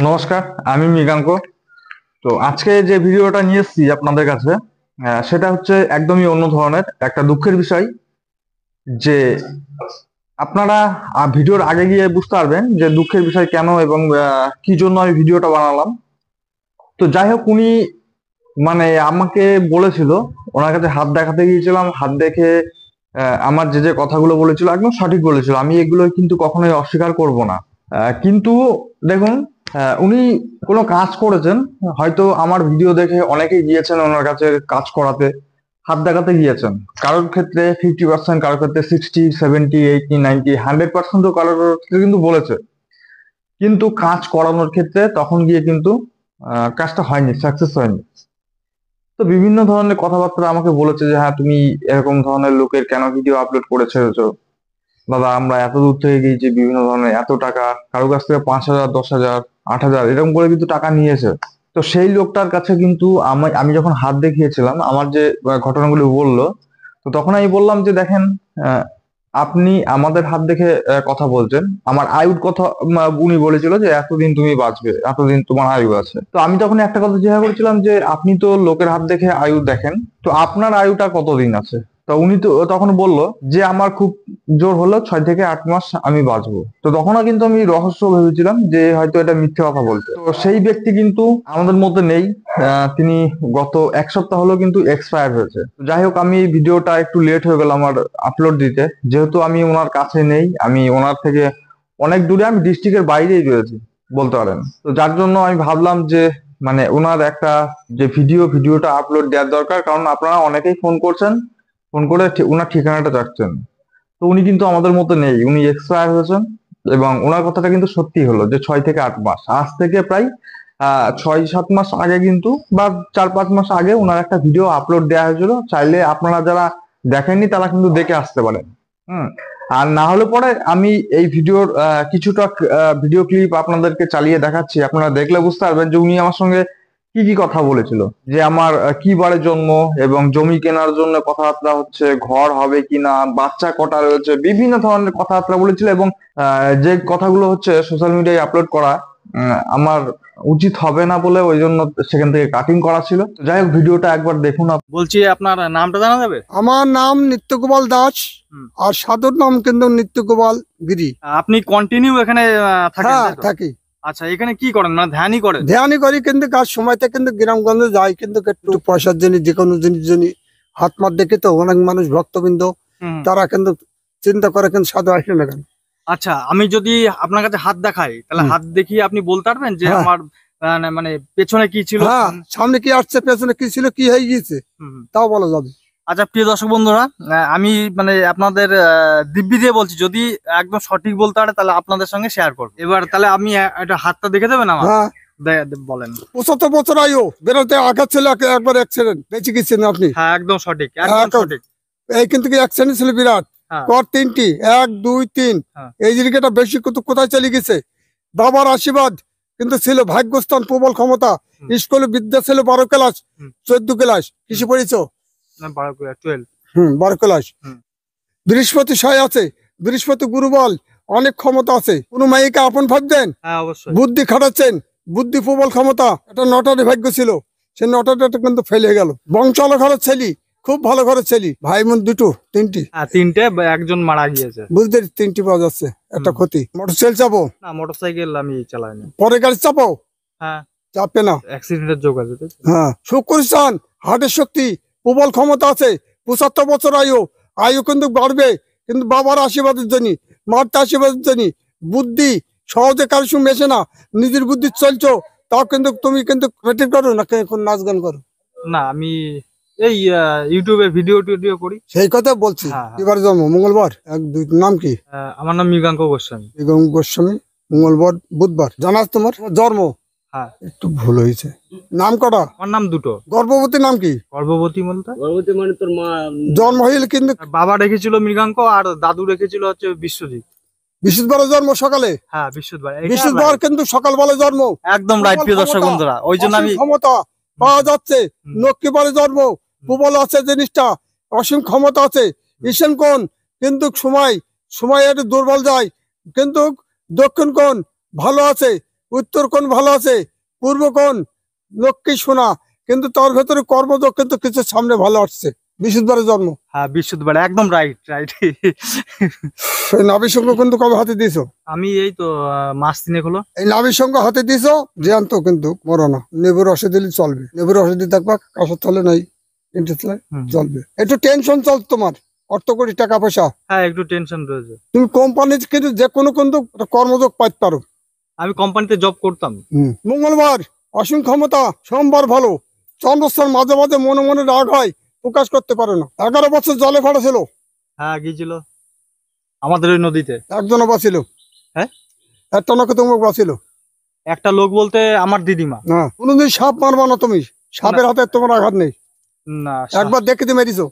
নমস্কার, আমি মৃগাঙ্ক। তো আজকে যে ভিডিওটা নিয়ে এসেছি আপনাদের কাছে, সেটা হচ্ছে একদমই অন্য ধরনের একটা দুঃখের বিষয়। যে আপনারা ভিডিওর আগে গিয়ে বুঝতে পারবেন যে দুঃখের বিষয় কেন এবং কি জন্য আমি ভিডিওটা বানালাম। তো যাই হোক, উনি মানে আমাকে বলেছিল, ওনার কাছে হাত দেখাতে গিয়েছিলাম, হাত দেখে আমার যে যে কথাগুলো বলেছিল একদম সঠিক বলেছিল। আমি এগুলো কিন্তু কখনোই অস্বীকার করব না। কিন্তু দেখুন, উনি কোনো কাজ করেছেন, হয়তো আমার ভিডিও দেখে অনেকেই গিয়েছেন ওনার কাছে কাজ করাতে, হাত দেখাতে গিয়েছেন। কারোর ক্ষেত্রে 50%, কারোর ক্ষেত্রে 60, 70, 80, 90, 100%ও কারোর ক্ষেত্রে কিন্তু বলেছে। কিন্তু কাজ করানোর ক্ষেত্রে তখন গিয়ে কিন্তু কাজটা হয়নি, সাকসেস হয়নি। তো বিভিন্ন ধরনের কথাবার্তা আমাকে বলেছে যে হ্যাঁ, তুমি এরকম ধরনের লোকের কেন ভিডিও আপলোড করে ছেড়েছো। দাদা, আমরা এত দূর থেকে গিয়েছি, বিভিন্ন ধরনের এত টাকা, কারো কাছ থেকে 5,000, 10,000, 8,000 এরকম করে কিন্তু টাকা নিয়েছে। তো সেই লোকটার কাছে কিন্তু আমি আমি যখন হাত দেখিয়েছিলাম, আমার যে ঘটনাগুলো বললো, তো তখন আমি বললাম যে দেখেন, আহ, আপনি আমাদের হাত দেখে কথা বলছেন। আমার আয়ুর কথা উনি বলেছিল যে এতদিন তুমি বাঁচবে, এতদিন তোমার আয়ু আছে। তো আমি তখন একটা কথা জিজ্ঞাসা করেছিলাম যে আপনি তো লোকের হাত দেখে আয়ু দেখেন, তো আপনার আয়ুটা কতদিন আছে? তো উনি তো তখন বলল যে আমার খুব জোর হলো 6 থেকে 8 মাস আমি বাঁচবো। তো তখনও কিন্তু আমি রহস্য ভেবেছিলাম যে হয়তো এটা মিথ্যে কথা বলছে। তো সেই ব্যক্তি কিন্তু আমাদের মধ্যে নেই। তিনি গত 1 সপ্তাহ হলো কিন্তু এক্সপায়ার হয়েছে। তো যাই হোক, আমি ভিডিওটা একটু লেট হয়ে গেল আমার আপলোড দিতে, যেহেতু আমি ওনার কাছে নেই, আমি ওনার থেকে অনেক দূরে, আমি ডিস্ট্রিক্টের বাইরেই রয়েছি বলতে পারেন। তো যার জন্য আমি ভাবলাম যে মানে ওনার একটা যে ভিডিওটা আপলোড দেওয়ার দরকার, কারণ আপনারা অনেকেই ফোন করছেন, ফোন করে ওনার ঠিকানাটা চাচ্ছেন। তো উনি কিন্তু আমাদের মধ্যে নেই, উনি এক্সপায়ার হয়েছেন। এবং ওনার কথাটা কিন্তু সত্যি হলো যে 6 থেকে 8 মাস, আজ থেকে প্রায় 6-7 মাস আগে কিন্তু, বা 4-5 মাস আগে ওনার একটা ভিডিও আপলোড দেওয়া হয়েছিল। চাইলে আপনারা যারা দেখেননি তারা কিন্তু দেখে আসতে পারেন। হুম। আর না হলে পরে আমি এই ভিডিওর কিছুটা ভিডিও ক্লিপ আপনাদেরকে চালিয়ে দেখাচ্ছি, আপনারা দেখলে বুঝতে পারবেন যে উনি আমার সঙ্গে কি কি কথা বলেছিল। যে আমার কি বারে জন্ম, এবং জমি কেনার জন্য কথাবার্তা হচ্ছে, ঘর হবে কিনা, বাচ্চা কটা রয়েছে, বিভিন্ন ধরনের কথাবার্তা বলেছিল। এবং যে কথাগুলো হচ্ছে সোশ্যাল মিডিয়ায় আপলোড করা আমার উচিত হবে না বলে ওই জন্য সেখান থেকে কাটিং করা ছিল। তো যাই হোক, ভিডিওটা একবার দেখুন। বলছি আপনার নামটা জানা যাবে? আমার নাম নিত্যগোপাল দাস। হুম। আর সাধুর নাম কিন্তু নিত্যগোপাল গিরি। আপনি কন্টিনিউ এখানে থাকেন, হ্যাঁ, তাই তো? থাকি। আচ্ছা, এখানে কি করেন, মানে ধ্যানই করেন? ধ্যানই করি, কিন্তু কাজ সময়তে কিন্তু গ্রামগঞ্জে যাই, কিন্তু একটু পয়সার জন্য, যে কোনো জিনিস জন্য হাত মাত দেখে তো অনেক মানুষ ভক্তবৃন্দ হুম। তারা কিন্তু চিন্তা করে, কিন্তু সাধু আসলে না কেন। আচ্ছা, আমি যদি আপনার কাছে হাত দেখাই, তাহলে হুম। হাত দেখিয়ে আপনি বলতে পারবেন যে হ্যাঁ। আমার মানে পেছনে কি ছিল? হ্যাঁ, সামনে কি আসছে, পেছনে কি ছিল, কি হয়ে গিয়েছে, হুম, হুম। তাও বলা যাবে। আচ্ছা, প্রিয় দর্শক বন্ধুরা, আমি মানে আপনাদের দিব্যি দিয়ে বলছি, যদি একদম সঠিক বলতে পারে তাহলে আপনাদের সঙ্গে শেয়ার করবো। এবার তাহলে আমি একটা হাতটা দেখে দেবেন আমার? হ্যাঁ, বলেন। 75 বছর আয়ু, বেরোতে আঘাত ছিল, একবার অ্যাক্সিডেন্ট বেঁচে গেছেন আপনি। হ্যাঁ, একদম সঠিক, একদম সঠিক। এই কিন্তু কি অ্যাক্সিডেন্ট ছিল বিরাট। হ্যাঁ, কর 3টি, 1, 2, 3। হ্যাঁ। এই জিনিসটা বেশি কিন্তু কোথায় চলে গেছে, বাবার আশীর্বাদ কিন্তু ছিল, ভাগ্যস্থান, প্রবল ক্ষমতা। হুম। স্কুলে বিদ্যা ছিল 12 ক্লাস, হুম। 14 ক্লাস কৃষি পড়েছো। না, 12। 12 ক্লাস। হুম। বৃহস্পতি সহায় আছে, বৃহস্পতি গুরুবল, অনেক ক্ষমতা আছে। কোনো মাইকে আপন ভাবতেন, হ্যাঁ, অবশ্যই। বুদ্ধি খাটাচ্ছেন, বুদ্ধি প্রবল ক্ষমতা। এটা নটারি ভাগ্য ছিল, সে নটারিটা কিন্তু ফেল হয়ে গেল। বংশালো ঘরের ছেলি, খুব ভালো ঘরের ছেলি, ভাই বোন 2, 3টি। হ্যাঁ, 3টে, একজন মারা গিয়েছে। বুঝতে 3টি পাওয়া যাচ্ছে, একটা ক্ষতি। মোটরসাইকেল চাপো, না, মোটরসাইকেল আমি চালাইনি। পরে গাড়ি চাপো, হ্যাঁ, চাপে না। অ্যাক্সিডেন্টের যোগ আছে, তাই তো? হ্যাঁ, শুক্রিস্তান, হার্টের শক্তি, প্রবল ক্ষমতা আছে। 75 বছর আয়ু, আয়ু কিন্তু বাড়বে, কিন্তু বাবার আশীর্বাদের জন্য, মার আশীর্বাদের জন্য। বুদ্ধি সহজে কারোর সঙ্গে মেশে না, নিজের বুদ্ধি চলছো, তাও কিন্তু তুমি কিন্তু পেটে করো না, এখন নাচ গান করো। না, আমি এই ইউটিউবে ভিডিও টিডিও করি। সেই কথা বলছি। হ্যাঁ, হ্যাঁ। এবার জন্ম মঙ্গলবার, 1, 2, নাম কি? আমার নাম মৃগাঙ্ক গোস্বামী। বেগম গোস্বামী। মঙ্গলবার, বুধবার। জানাস তোমার জন্ম? হ্যাঁ। একটু ভুল হয়েছে। নাম কটা? আমার নাম দুটো। গর্ভবতী নাম কি? গর্ভবতী বলতে গর্ভবতী মানে তোর মা জন্ম হইল কিন্তু বাবা রেখেছিল মৃগাঙ্ক, আর দাদু রেখেছিল হচ্ছে বিশ্বজিৎ। বৃহস্পতিবার জন্ম সকালে। হ্যাঁ, বিশ্বজিৎ। বৃহস্পতিবার কিন্তু সকালবেলা জন্ম। একদম রাইট, প্রিয় দর্শক বন্ধুরা, ওই জন্য আমি অসীম ক্ষমতা পাওয়া যাচ্ছে। হুম। লক্ষ্মীবারে জন্ম, প্রবল আছে জিনিসটা, অসীম ক্ষমতা আছে। ঈশান কোণ কিন্তু সময় সময় একটু দুর্বল যায়, কিন্তু দক্ষিণ কোণ ভালো আছে। উত্তর কোণ ভালো আছে, পূর্ব কোণ লক্ষ্মী সোনা, কিন্তু তার ভেতরে কর্মযোগ কিন্তু কিছু সামনে ভালো আসছে। বৃহস্পতিবারের জন্ম, হ্যাঁ বৃহস্পতিবার, একদম রাইট রাইট। এই নাভির সঙ্গে কিন্তু কবে হাতে দিয়েছো? আমি এই তো মাস 3 হলো। এই নাভির সঙ্গে হাতে দিয়েছো, জ্যান্ত কিন্তু মরো না। লেবুর রসে দিলে চলবে, লেবুর রসে দিয়ে দেখবা কাঁসার চলে নাই, ইন্টারেস্ট হুম। চলবে। একটু টেনশন চল তোমার, অর্থ কোটি টাকা পয়সা, হ্যাঁ একটু টেনশন রয়েছে। তুমি কোম্পানি কিন্তু যে কোনো কিন্তু একটা কর্মযোগ পাইতে পারো। আমি কোম্পানিতে জব করতাম। মঙ্গলবার অসীম ক্ষমতা, সোমবার ভালো, চন্দ্রস্থান মাঝে মাঝে মনে মনে রাগ হয়, প্রকাশ করতে পারে না। 11 বছর জলে ফাটা ছিল, হ্যাঁ গিয়েছিল আমাদের ওই নদীতে। একজনও বাঁচিল, হ্যাঁ একটা নাকি তোমাকে বাঁচিল একটা লোক বলতে আমার দিদিমা। না। কোনোদিন সাপ মারবা না তুমি, সাপের হাতে তোমার আঘাত নেই। না একবার দেখে দিয়ে মেরিছো।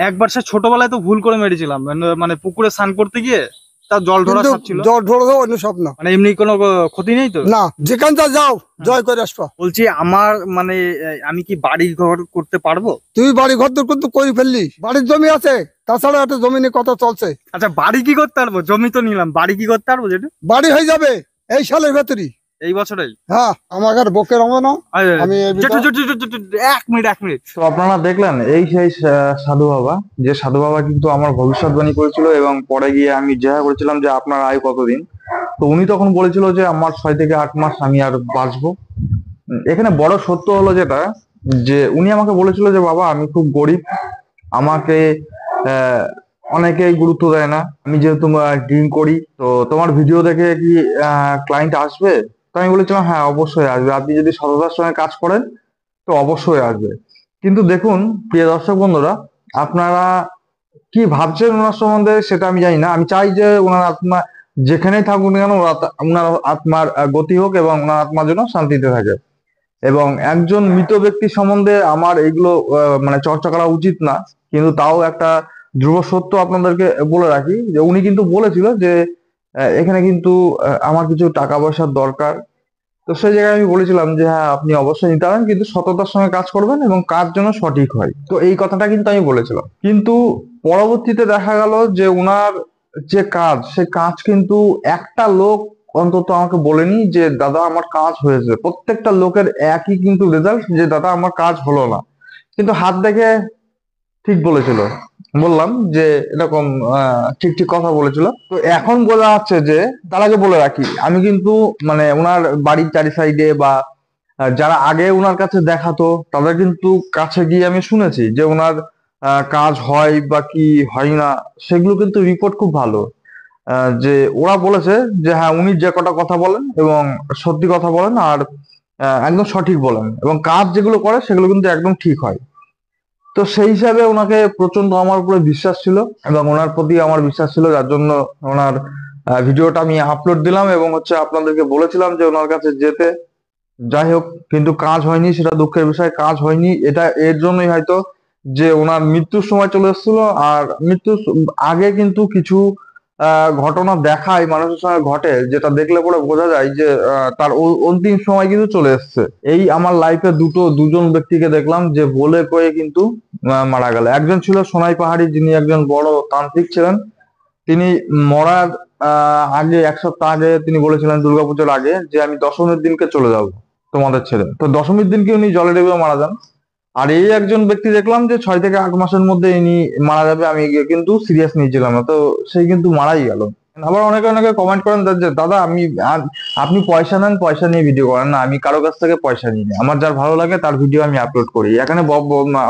একবার সে ছোটবেলায় তো ভুল করে মেরেছিলাম, মানে পুকুরে স্নান করতে গিয়ে তার জল ঢোড়া কিন্তু সাপ ছিল। জল ঢোড়ো অন্য সব না, মানে এমনি কোনো ক্ষতি নেই তো? না যেখান যা যাও জয় করে আসবা। বলছি আমার মানে আমি কি বাড়ি ঘর করতে পারবো? তুই বাড়ি ঘর দর কিন্তু করে ফেললি, বাড়ির জমি আছে, তাছাড়া একটা জমি নিয়ে কথা চলছে। আচ্ছা বাড়ি কি করতে পারবো? জমি তো নিলাম, বাড়ি কি করতে পারবো যেটা? বাড়ি হয়ে যাবে এই সালের ভেতরই। এই বছরেই? হ্যাঁ, আমার আর বকের হবে না। আমি এই বিষয়ে- 1 মিনিট। তো আপনারা দেখলেন এই সেই সাধু বাবা, যে সাধু বাবা কিন্তু আমার ভবিষ্যৎবাণী করেছিল এবং পরে গিয়ে আমি জিজ্ঞাসা করেছিলাম যে আপনার আয়ু কতদিন। তো উনি তখন বলেছিল যে আমার 6 থেকে 8 মাস আমি আর বাঁচবো। এখানে বড় সত্য হলো যেটা, যে উনি আমাকে বলেছিল যে বাবা আমি খুব গরিব, আমাকে আহ, অনেকেই গুরুত্ব দেয় না, আমি যেহেতু ড্রিঙ্ক করি, তো তোমার ভিডিও দেখে কি ক্লায়েন্ট আসবে? তো আমি বলেছিলাম হ্যাঁ অবশ্যই আসবে, আপনি যদি সততার সঙ্গে কাজ করেন তো অবশ্যই আসবে। কিন্তু দেখুন প্রিয় দর্শক বন্ধুরা, আপনারা কি ভাবছেন ওনার সম্বন্ধে সেটা আমি জানি না। আমি চাই যে ওনার আত্মা যেখানেই থাকুন না কেন, ওনার আত্মার গতি হোক এবং ওনার আত্মা যেন শান্তিতে থাকে। এবং একজন মৃত ব্যক্তি সম্বন্ধে আমার এগুলো মানে চর্চা করা উচিত না, কিন্তু তাও একটা ধ্রুব সত্য আপনাদেরকে বলে রাখি যে উনি কিন্তু বলেছিল যে এখানে কিন্তু আমার কিছু টাকা পয়সার দরকার। তো সেই জায়গায় আমি বলেছিলাম যে হ্যাঁ আপনি অবশ্যই নিতে পারেন, কিন্তু সততার সঙ্গে কাজ করবেন এবং কাজ যেন সঠিক হয়। তো এই কথাটা কিন্তু আমি বলেছিলাম, কিন্তু পরবর্তীতে দেখা গেল যে উনার যে কাজ, সে কাজ কিন্তু একটা লোক অন্তত আমাকে বলেনি যে দাদা আমার কাজ হয়েছে। প্রত্যেকটা লোকের একই কিন্তু রেজাল্ট, যে দাদা আমার কাজ হলো না। কিন্তু হাত দেখে ঠিক বলেছিল, বললাম যে এরকম ঠিক ঠিক কথা বলেছিল। তো এখন বোঝা যাচ্ছে যে, তার আগে বলে রাখি আমি কিন্তু মানে ওনার বাড়ির চারি সাইডে বা যারা আগে ওনার কাছে দেখাতো তাদের কিন্তু কাছে গিয়ে আমি শুনেছি যে ওনার কাজ হয় বা কি হয় না, সেগুলো কিন্তু রিপোর্ট খুব ভালো। যে ওরা বলেছে যে হ্যাঁ উনি যে কটা কথা বলেন এবং সত্যি কথা বলেন, আর একদম সঠিক বলেন, এবং কাজ যেগুলো করে সেগুলো কিন্তু একদম ঠিক হয়। তো সেই হিসাবে ওনাকে প্রচন্ড আমার উপরে বিশ্বাস ছিল এবং ওনার প্রতি আমার বিশ্বাস ছিল, যার জন্য ওনার ভিডিওটা আমি আপলোড দিলাম এবং হচ্ছে আপনাদেরকে বলেছিলাম যে ওনার কাছে যেতে। যাই হোক, কিন্তু কাজ হয়নি, সেটা দুঃখের বিষয়, কাজ হয়নি। এটা এর জন্যই হয়তো যে ওনার মৃত্যুর সময় চলে এসেছিল, আর মৃত্যুর আগে কিন্তু কিছু ঘটনা দেখায় মানুষের সঙ্গে ঘটে, যেটা দেখলে পরে বোঝা যায় যে তার অন্তিম সময় কিন্তু চলে এসছে। এই আমার লাইফে দুজন ব্যক্তিকে দেখলাম যে বলে কয়ে কিন্তু মারা গেল। একজন ছিল সোনাই পাহাড়ি, যিনি একজন বড় তান্ত্রিক ছিলেন। তিনি মরার আগে 1 সপ্তাহ আগে তিনি বলেছিলেন দুর্গাপুজোর আগে যে আমি দশমীর দিনকে চলে যাব তোমাদের ছেড়ে। তো দশমীর দিনকে উনি জলে ডুবে মারা যান। আর এই একজন ব্যক্তি দেখলাম যে 6 থেকে 8 মাসের মধ্যে ইনি মারা যাবে, আমি কিন্তু সিরিয়াস নিয়েছিলাম না, তো সেই কিন্তু মারাই গেল। আবার অনেকে অনেকে কমেন্ট করেন যে দাদা আপনি পয়সা নেন, পয়সা নিয়ে ভিডিও করেন না। আমি কারো কাছ থেকে পয়সা নিই না, আমার যার ভালো লাগে তার ভিডিও আমি আপলোড করি। এখানে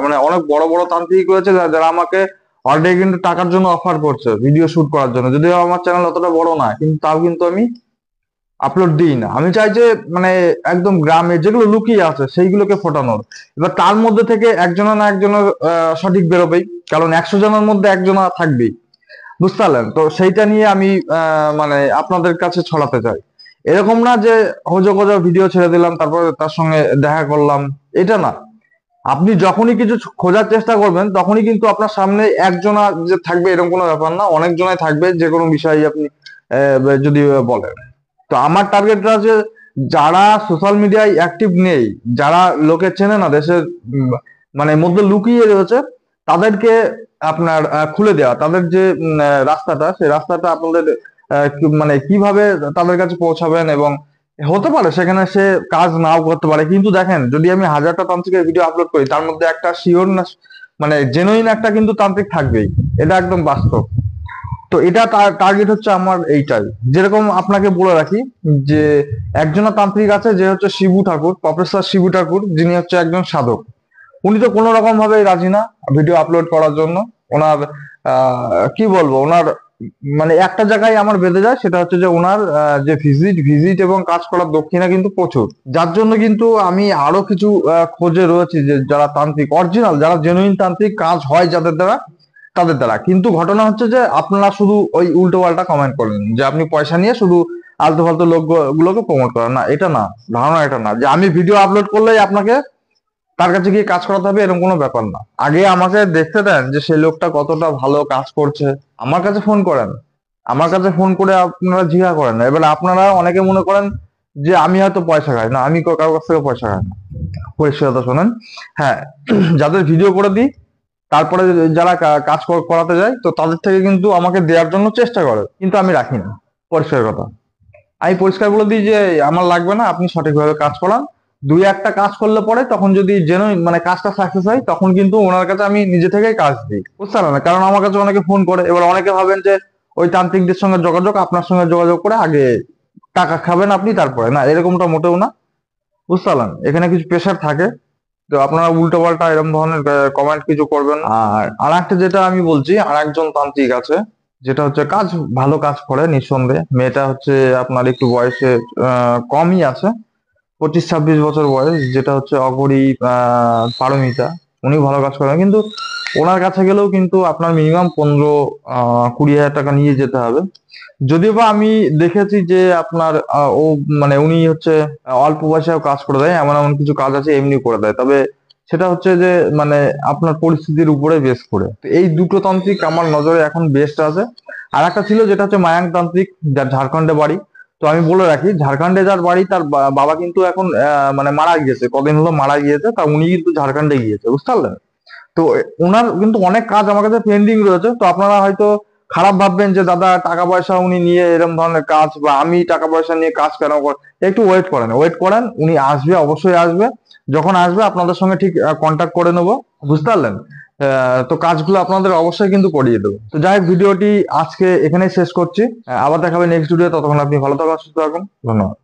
মানে অনেক বড় বড় তান্ত্রিক রয়েছে যারা আমাকে অলরেডি কিন্তু টাকার জন্য অফার করছে ভিডিও শুট করার জন্য, যদিও আমার চ্যানেল অতটা বড় না, কিন্তু তাও কিন্তু আমি আপলোড দিই না। আমি চাই যে মানে একদম গ্রামে যেগুলো লুকিয়ে আছে সেইগুলোকে ফোটানোর। এবার তার মধ্যে থেকে একজনের না একজনের সঠিক বেরোবেই, কারণ 100 জনের মধ্যে একজনা থাকবেই, বুঝতে পারলেন? তো সেইটা নিয়ে আমি মানে আপনাদের কাছে ছড়াতে চাই। এরকম না যে হজো ভিডিও ছেড়ে দিলাম তারপরে তার সঙ্গে দেখা করলাম, এটা না। আপনি যখনই কিছু খোঁজার চেষ্টা করবেন তখনই কিন্তু আপনার সামনে একজনা যে থাকবে এরকম কোনো ব্যাপার না, অনেক জনাই থাকবে যে কোনো বিষয়ে আপনি যদি বলেন। তো আমার টার্গেটটা আছে যারা সোশ্যাল মিডিয়ায় অ্যাক্টিভ নেই, যারা লোকে চেনে না, দেশের মানে মধ্যে লুকিয়ে রয়েছে, তাদেরকে আপনার খুলে দেওয়া, তাদের যে রাস্তাটা, সেই রাস্তাটা আপনাদের মানে কিভাবে তাদের কাছে পৌঁছাবেন, এবং হতে পারে সেখানে সে কাজ নাও করতে পারে, কিন্তু দেখেন যদি আমি 1000টা তান্ত্রিকের ভিডিও আপলোড করি তার মধ্যে একটা শিওর না, মানে জেনুইন একটা কিন্তু তান্ত্রিক থাকবেই, এটা একদম বাস্তব। তো এটা টার্গেট হচ্ছে আমার এইটাই। যেরকম আপনাকে বলে রাখি যে একজনা তান্ত্রিক আছে যে হচ্ছে শিবু ঠাকুর, প্রফেসর শিবু ঠাকুর, যিনি হচ্ছে একজন সাধক। উনি তো কোনো রকম ভাবে রাজি না ভিডিও আপলোড করার জন্য। ওনার কি বলবো, ওনার মানে একটা জায়গায় আমার বেঁধে যায়, সেটা হচ্ছে যে ওনার যে ভিজিট এবং কাজ করার দক্ষিণা কিন্তু প্রচুর, যার জন্য কিন্তু আমি আরো কিছু খোঁজে রয়েছি যে যারা তান্ত্রিক অরিজিনাল, যারা জেনুইন তান্ত্রিক, কাজ হয় যাদের দ্বারা, তাদের দ্বারা। কিন্তু ঘটনা হচ্ছে যে আপনারা শুধু ওই উল্টো পাল্টা কমেন্ট করেন যে আপনি পয়সা নিয়ে শুধু আলতু ফালতু লোকগুলোকে প্রমোট করেন। না, এটা না, ধারণা এটা না যে আমি ভিডিও আপলোড করলেই আপনাকে তার কাছে গিয়ে কাজ করাতে হবে, এরকম কোনো ব্যাপার না। আগে আমাকে দেখতে দেন যে সেই লোকটা কতটা ভালো কাজ করছে, আমার কাছে ফোন করেন, আমার কাছে ফোন করে আপনারা জিজ্ঞাসা করেন। এবার আপনারা অনেকে মনে করেন যে আমি হয়তো পয়সা খাই, না, আমি কারোর কাছ থেকে পয়সা খাই না। পরিষ্কার কথা শোনেন, হ্যাঁ, যাদের ভিডিও করে দিই তারপরে যারা কাজ করাতে যায় তো তাদের থেকে কিন্তু আমাকে দেওয়ার জন্য চেষ্টা করে, কিন্তু আমি রাখি না। পরিষ্কার কথা, আমি পরিষ্কার বলে দিই যে আমার লাগবে না, আপনি সঠিকভাবে কাজ করান। দুই একটা কাজ করলে পরে তখন যদি জেনুইন মানে কাজটা সাকসেস হয় তখন কিন্তু ওনার কাছে আমি নিজে থেকেই কাজ দিই, বুঝতে পারলেন না? কারণ আমার কাছে অনেকে ফোন করে, এবার অনেকে ভাবেন যে ওই তান্ত্রিকদের সঙ্গে যোগাযোগ, আপনার সঙ্গে যোগাযোগ করে আগে টাকা খাবেন আপনি, তারপরে না, এরকমটা মোটেও না, বুঝতে পারলেন? এখানে কিছু প্রেশার থাকে। তো আপনারা উল্টো পাল্টা এরকম ধরনের কমেন্ট কিছু করবেন না। আর একটা যেটা আমি বলছি, আর একজন তান্ত্রিক আছে যেটা হচ্ছে ভালো কাজ করে নিঃসন্দেহে। মেয়েটা হচ্ছে আপনার একটু বয়সে কমই আছে, 25-26 বছর বয়স, যেটা হচ্ছে অঘরী পারমিতা। উনি ভালো কাজ করেন, কিন্তু ওনার কাছে গেলেও কিন্তু আপনার মিনিমাম 15-20 হাজার টাকা নিয়ে যেতে হবে। যদিও বা আমি দেখেছি যে আপনার ও মানে উনি হচ্ছে অল্প পয়সায় কাজ করে দেয়, এমন এমন কিছু কাজ আছে এমনি করে দেয়, তবে সেটা হচ্ছে যে মানে আপনার পরিস্থিতির উপরে বেস করে। তো এই দুটো তান্ত্রিক আমার নজরে এখন বেস্ট আছে। আর একটা ছিল যেটা হচ্ছে মায়াং তান্ত্রিক, যার ঝাড়খণ্ডে বাড়ি। তো আমি বলে রাখি, ঝাড়খণ্ডে যার বাড়ি তার বাবা কিন্তু এখন মানে মারা গিয়েছে, কদিন হলো মারা গিয়েছে, তা উনি কিন্তু ঝাড়খণ্ডে গিয়েছে, বুঝতে পারলেন? তো ওনার কিন্তু অনেক কাজ আমার কাছে পেন্ডিং রয়েছে। তো আপনারা হয়তো খারাপ ভাববেন যে দাদা টাকা পয়সা উনি নিয়ে এরকম ধরনের কাজ, বা আমি টাকা পয়সা নিয়ে কাজ কেন একটু ওয়েট করেন, উনি আসবে, অবশ্যই আসবে। যখন আসবে আপনাদের সঙ্গে ঠিক কন্ট্যাক্ট করে নেবো, বুঝতে পারলেন? তো কাজগুলো আপনাদের অবশ্যই কিন্তু করিয়ে দেবো। তো যাই হোক, ভিডিওটি আজকে এখানেই শেষ করছি। আবার দেখাবে নেক্সট ভিডিও, ততক্ষণ আপনি ভালো থাকুন, সুস্থ থাকুন, ধন্যবাদ।